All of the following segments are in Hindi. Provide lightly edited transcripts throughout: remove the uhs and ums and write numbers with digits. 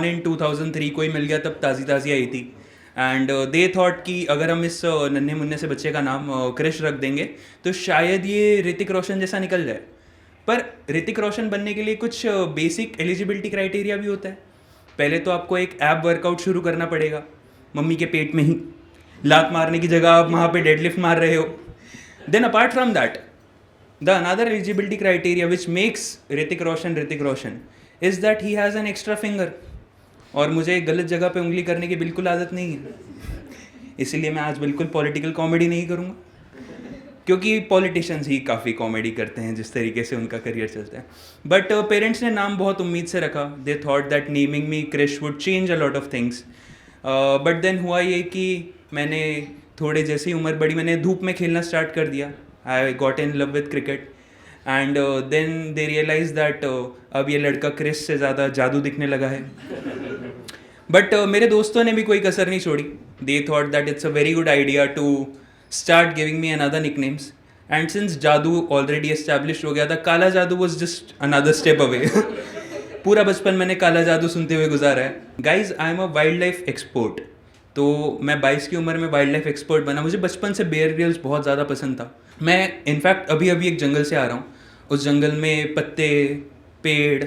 बॉर्न इन 2003, कोई मिल गया तब ताज़ी ताज़ी आई थी। एंड दे थॉट कि अगर हम इस नन्हे मुन्ने से बच्चे का नाम क्रिश रख देंगे तो शायद ये ऋतिक रोशन जैसा निकल जाए। पर ऋतिक रोशन बनने के लिए कुछ बेसिक एलिजिबिलिटी क्राइटेरिया भी होता है। पहले तो आपको एक ऐप वर्कआउट शुरू करना पड़ेगा मम्मी के पेट में ही, लात मारने की जगह आप वहाँ पे डेडलिफ्ट मार रहे हो। Then apart from that, the another eligibility criteria which makes Hrithik Roshan is that he has an extra finger. और मुझे गलत जगह पे उंगली करने की बिल्कुल आदत नहीं है, इसीलिए मैं आज बिल्कुल पॉलिटिकल कॉमेडी नहीं करूँगा, क्योंकि पॉलिटिशियंस ही काफ़ी कॉमेडी करते हैं जिस तरीके से उनका करियर चलता है। बट पेरेंट्स ने नाम बहुत उम्मीद से रखा। They thought that naming me Krish would change a lot of things. But then हुआ ये कि मैंने थोड़े जैसे ही उम्र बढ़ी, मैंने धूप में खेलना स्टार्ट कर दिया। I got in love with cricket and then they realize that अब ये लड़का क्रिश से ज़्यादा जादू दिखने लगा है। बट मेरे दोस्तों ने भी कोई कसर नहीं छोड़ी। They thought that it's a very good idea to start giving me another nicknames. And since Jadoo already establish हो गया था, Kala Jadoo was just another step away. पूरा बचपन मैंने काला जादू सुनते हुए गुजारा है। Guys, I am a wild life expert. तो मैं 22 की उम्र में वाइल्ड लाइफ एक्सपर्ट बना। मुझे बचपन से बेयर ग्रिल्स बहुत ज़्यादा पसंद था। मैं इनफैक्ट अभी अभी एक जंगल से आ रहा हूँ। उस जंगल में पत्ते, पेड़,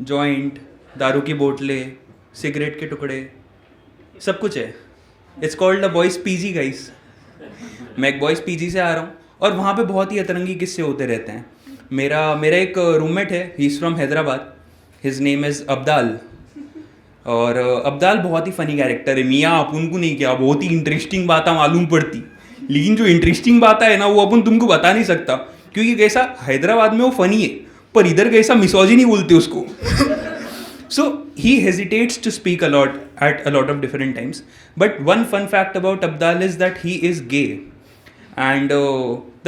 जॉइंट, दारू की बोतलें, सिगरेट के टुकड़े, सब कुछ है। It's called a boys PG guys. मैं एक बॉयज़ पीजी से आ रहा हूँ और वहाँ पे बहुत ही अतरंगी किस्से होते रहते हैं। मेरा एक रूममेट है, he is from Hyderabad, his name is Abdal. और अब्दाल बहुत ही फ़नी कैरेक्टर है। मियाँ अपन को नहीं क्या बहुत ही इंटरेस्टिंग बात मालूम पड़ती, लेकिन जो इंटरेस्टिंग बात है ना वो अपन तुमको बता नहीं सकता, क्योंकि कैसा हैदराबाद में वो फ़नी है पर इधर कैसा मिसोजिनी बोलते उसको। So he hesitates to speak a lot at a lot of different times. But one fun fact about Abdal is that he is gay. And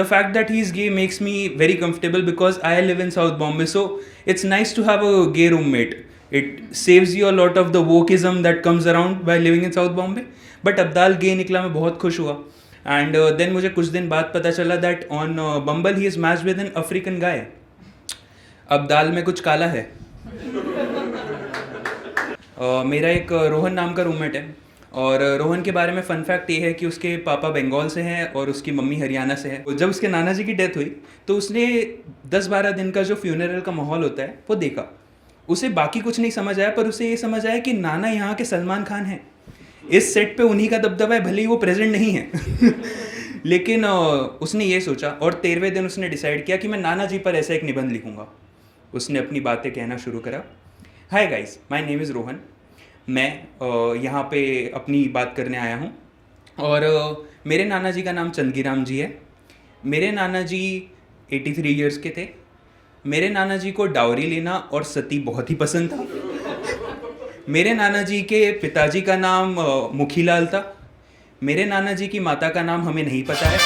the fact that he is gay makes me very comfortable because I live in South Bombay. So it's nice to have a gay roommate. It saves you a lot of the wokeism that comes around by living in South Bombay. But Abdal gay निकला, मैं बहुत खुश हुआ. And then मुझे कुछ दिन बाद पता चला that on Bumble he is matched with an African guy. Abdal में कुछ काला है. मेरा एक रोहन नाम का रूममेट है और रोहन के बारे में फ़न फैक्ट ये है कि उसके पापा बंगाल से हैं और उसकी मम्मी हरियाणा से है। जब उसके नाना जी की डेथ हुई तो उसने 10-12 दिन का जो फ्यूनरल का माहौल होता है वो देखा। उसे बाकी कुछ नहीं समझ आया, पर उसे ये समझ आया कि नाना यहाँ के सलमान खान हैं। इस सेट पे उन्हीं का दबदबा है, भले ही वो प्रेजेंट नहीं है। लेकिन उसने ये सोचा और 13वें दिन उसने डिसाइड किया कि मैं नाना जी पर ऐसा एक निबंध लिखूँगा। उसने अपनी बातें कहना शुरू करा। Hi guys, my name is Rohan. मैं यहाँ पे अपनी बात करने आया हूँ और मेरे नाना जी का नाम चंदगीराम जी है। मेरे नाना जी 83 इयर्स के थे। मेरे नाना जी को डावरी लेना और सती बहुत ही पसंद था। मेरे नाना जी के पिताजी का नाम मुखीलाल था। मेरे नाना जी की माता का नाम हमें नहीं पता है।